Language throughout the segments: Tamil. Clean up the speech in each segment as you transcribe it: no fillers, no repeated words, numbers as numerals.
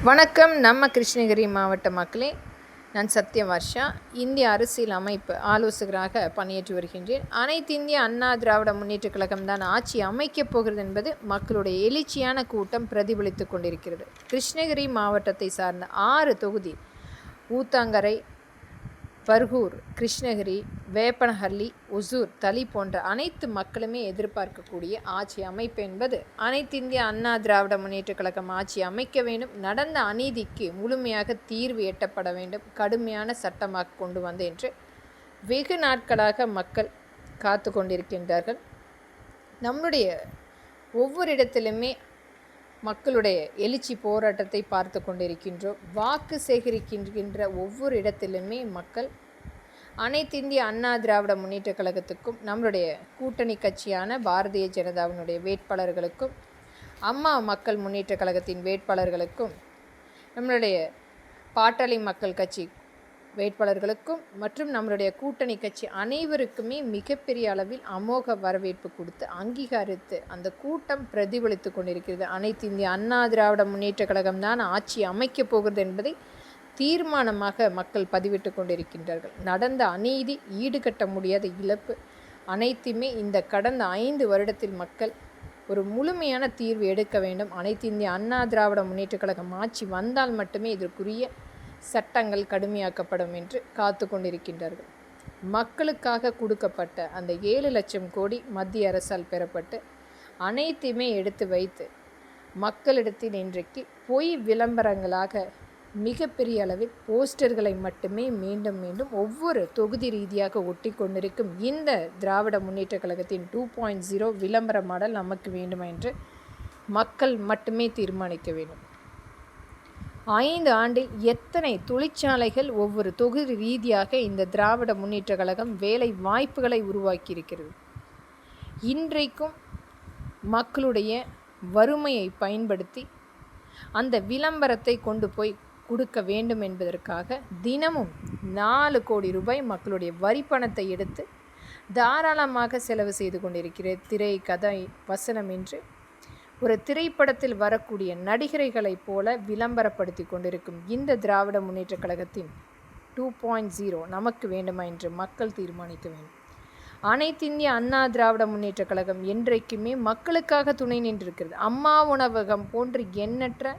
வணக்கம். நம்ம கிருஷ்ணகிரி மாவட்ட மக்களே, நான் சத்யவர்ஷா. இந்திய அரசியல் அமைப்பு ஆலோசகராக பணியாற்றி வருகின்றேன். அனைத்து இந்திய அண்ணா திராவிட முன்னேற்றக் கழகம் தான் ஆட்சி அமைக்கப் போகிறது என்பது மக்களுடைய எழுச்சியான கூட்டம் பிரதிபலித்து கொண்டிருக்கிறது. கிருஷ்ணகிரி மாவட்டத்தை சார்ந்த 6 தொகுதி ஊத்தங்கரை, பர்கூர், கிருஷ்ணகிரி, வேப்பனஹள்ளி, ஒசூர், தளி போன்ற அனைத்து மக்களுமே எதிர்பார்க்கக்கூடிய ஆட்சி அமைப்பு என்பது அனைத்து இந்திய அண்ணா திராவிட முன்னேற்றக் கழகம் ஆட்சி அமைக்க வேண்டும். நடந்த அநீதிக்கு முழுமையாக தீர்வு எட்டப்பட வேண்டும். கடுமையான சட்டமாக கொண்டு வந்து என்று வெகு நாட்களாக மக்கள் காத்து கொண்டிருக்கின்றார்கள். நம்முடைய ஒவ்வொரு இடத்திலுமே மக்களுடைய எழுச்சி போராட்டத்தை பார்த்து கொண்டிருக்கின்றோம். வாக்கு சேகரிக்கின்ற ஒவ்வொரு இடத்திலுமே மக்கள் அனைத்து இந்திய அண்ணா திராவிட முன்னேற்றக் கழகத்துக்கும், நம்மளுடைய கூட்டணி கட்சியான பாரதிய ஜனதாவினுடைய வேட்பாளர்களுக்கும், அம்மா மக்கள் முன்னேற்றக் கழகத்தின் வேட்பாளர்களுக்கும், நம்மளுடைய பாட்டாளி மக்கள் கட்சி வேட்பாளர்களுக்கும் மற்றும் நம்மளுடைய கூட்டணி கட்சி அனைவருக்குமே மிகப்பெரிய அளவில் அமோக வரவேற்பு கொடுத்து அங்கீகரித்து அந்த கூட்டம் பிரதிபலித்து கொண்டிருக்கிறது. அனைத்து இந்திய அண்ணா திராவிட முன்னேற்றக் கழகம் தான் ஆட்சி அமைக்கப் போகிறது என்பதை தீர்மானமாக மக்கள் பதிவிட்டு கொண்டிருக்கின்றார்கள். நடந்த அநீதி, ஈடுகட்ட முடியாத இழப்பு அனைத்துமே இந்த கடந்த 5 வருடத்தில் மக்கள் ஒரு முழுமையான தீர்வு எடுக்க வேண்டும். அனைத்து இந்திய அண்ணா திராவிட முன்னேற்றக் கழகம் ஆட்சி வந்தால் மட்டுமே இதற்குரிய சட்டங்கள் கடுமையாக்கப்படும் என்று காத்து கொண்டிருக்கின்றார்கள். மக்களுக்காக கொடுக்கப்பட்ட அந்த 7 லட்சம் கோடி மத்திய அரசால் பெறப்பட்டு அனைத்தையுமே எடுத்து வைத்து மக்களிடத்தில் இன்றைக்கு பொய் விளம்பரங்களாக மிகப்பெரிய அளவில் போஸ்டர்களை மட்டுமே மீண்டும் மீண்டும் ஒவ்வொரு தொகுதி ரீதியாக ஒட்டி கொண்டிருக்கும் இந்த திராவிட முன்னேற்றக் கழகத்தின் 2.0 விளம்பர மாடல் நமக்கு வேண்டும் என்று மக்கள் மட்டுமே தீர்மானிக்க வேண்டும். 5 ஆண்டில் எத்தனை தொழிற்சாலைகள் ஒவ்வொரு தொகுதி ரீதியாக இந்த திராவிட முன்னேற்றக் கழகம் வேலை வாய்ப்புகளை உருவாக்கியிருக்கிறது. இன்றைக்கும் மக்களுடைய வறுமையை பயன்படுத்தி அந்த விளம்பரத்தை கொண்டு போய் கொடுக்க வேண்டும் என்பதற்காக தினமும் 4 கோடி ரூபாய் மக்களுடைய வரி பணத்தை எடுத்து தாராளமாக செலவு செய்து கொண்டிருக்கிறது. திரை, கதை, வசனம் என்று ஒரு திரைப்படத்தில் வரக்கூடிய நடிகர்களைப் போல விளம்பரப்படுத்தி கொண்டிருக்கும் இந்த திராவிட முன்னேற்றக் கழகத்தின் 2.0 நமக்கு வேண்டுமா என்று மக்கள் தீர்மானிக்க வேண்டும். அனைத்து இந்திய அண்ணா திராவிட முன்னேற்றக் கழகம் என்றைக்குமே மக்களுக்காக துணை நின்றிருக்கிறது. அம்மா உணவகம் போன்று எண்ணற்ற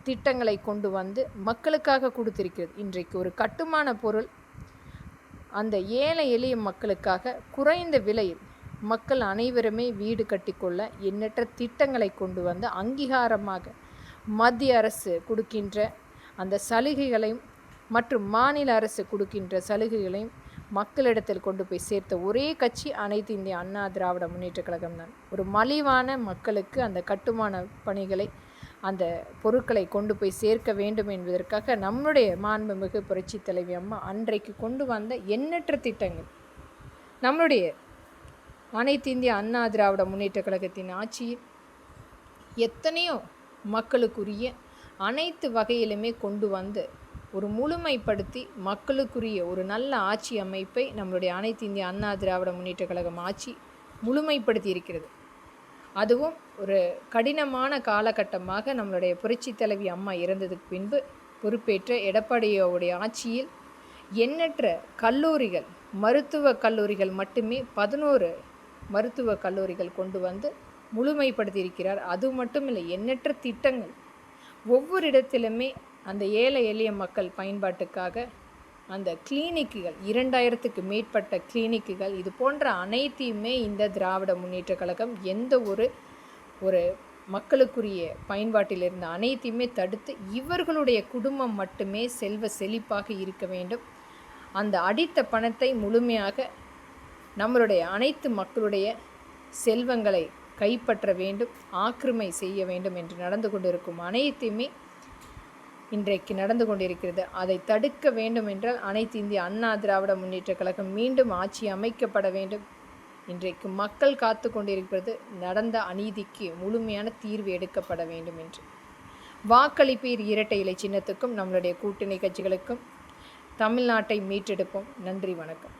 திட்டங்களை கொண்டு வந்து மக்களுக்காக கொடுத்திருக்கிறது. இன்றைக்கு ஒரு கட்டுமான பொருள் அந்த ஏழை எளிய மக்களுக்காக குறைந்த விலையில் மக்கள் அனைவருமே வீடு கட்டிக்கொள்ள எண்ணற்ற திட்டங்களை கொண்டு வந்து அங்கீகாரமாக மத்திய அரசு கொடுக்கின்ற அந்த சலுகைகளையும் மற்றும் மாநில அரசு கொடுக்கின்ற சலுகைகளையும் மக்களிடத்தில் கொண்டு போய் சேர்த்த ஒரே கட்சி அனைத்து இந்திய அண்ணா திராவிட முன்னேற்றக் கழகம் தான். ஒரு மலிவான மக்களுக்கு அந்த கட்டுமான பணிகளை, அந்த பொருட்களை கொண்டு போய் சேர்க்க வேண்டும் என்பதற்காக நம்முடைய மாண்புமிகு புரட்சி தலைவி அம்மா அன்றைக்கு கொண்டு வந்த எண்ணற்ற திட்டங்கள் நம்முடைய அனைத்து இந்திய அண்ணா திராவிட முன்னேற்றக் கழகத்தின் ஆட்சியில் எத்தனையோ மக்களுக்குரிய அனைத்து வகையிலுமே கொண்டு வந்து ஒரு முழுமைப்படுத்தி மக்களுக்குரிய ஒரு நல்ல ஆட்சி அமைப்பை நம்மளுடைய அனைத்து இந்திய அண்ணா திராவிட முன்னேற்றக் கழகம் ஆட்சி முழுமைப்படுத்தி இருக்கிறது. அதுவும் ஒரு கடினமான காலகட்டமாக நம்மளுடைய புரட்சி தலைவி அம்மா இறந்ததுக்கு பின்பு பொறுப்பேற்ற எடப்பாடியோடைய ஆட்சியில் எண்ணற்ற கல்லூரிகள், மருத்துவக் கல்லூரிகள் மட்டுமே 11 மருத்துவக் கல்லூரிகள் கொண்டு வந்து முழுமைப்படுத்தியிருக்கிறார். அது மட்டுமில்லை, எண்ணற்ற திட்டங்கள் ஒவ்வொரு இடத்திலுமே அந்த ஏழை எளிய மக்கள் பயன்பாட்டுக்காக அந்த கிளினிக்குகள், 2000க்கு மேற்பட்ட கிளினிக்குகள், இது போன்ற அனைத்தையுமே இந்த திராவிட முன்னேற்றக் கழகம் எந்த ஒரு மக்களுக்குரிய பயன்பாட்டில் இருந்த அனைத்தையுமே தடுத்து இவர்களுடைய குடும்பம் மட்டுமே செல்வ செழிப்பாக இருக்க வேண்டும். அந்த அடித்த பணத்தை முழுமையாக நம்மளுடைய அனைத்து மக்களுடைய செல்வங்களை கைப்பற்ற வேண்டும், ஆக்கிரமை செய்ய வேண்டும் என்று நடந்து கொண்டிருக்கும் அனைத்தையுமே இன்றைக்கு நடந்து கொண்டிருக்கிறது. அதை தடுக்க வேண்டும் என்றால் அனைத்து இந்திய அண்ணா திராவிட முன்னேற்றக் கழகம் மீண்டும் ஆட்சி அமைக்கப்பட வேண்டும். இன்றைக்கு மக்கள் காத்து கொண்டிருக்கிறது நடந்த அநீதிக்கு முழுமையான தீர்வு எடுக்கப்பட வேண்டும் என்று. வாக்களிப்பீர் இரட்டை இலை சின்னத்துக்கும் நம்மளுடைய கூட்டணி கட்சிகளுக்கும் தமிழ்நாட்டை மீட்டெடுப்போம். நன்றி, வணக்கம்.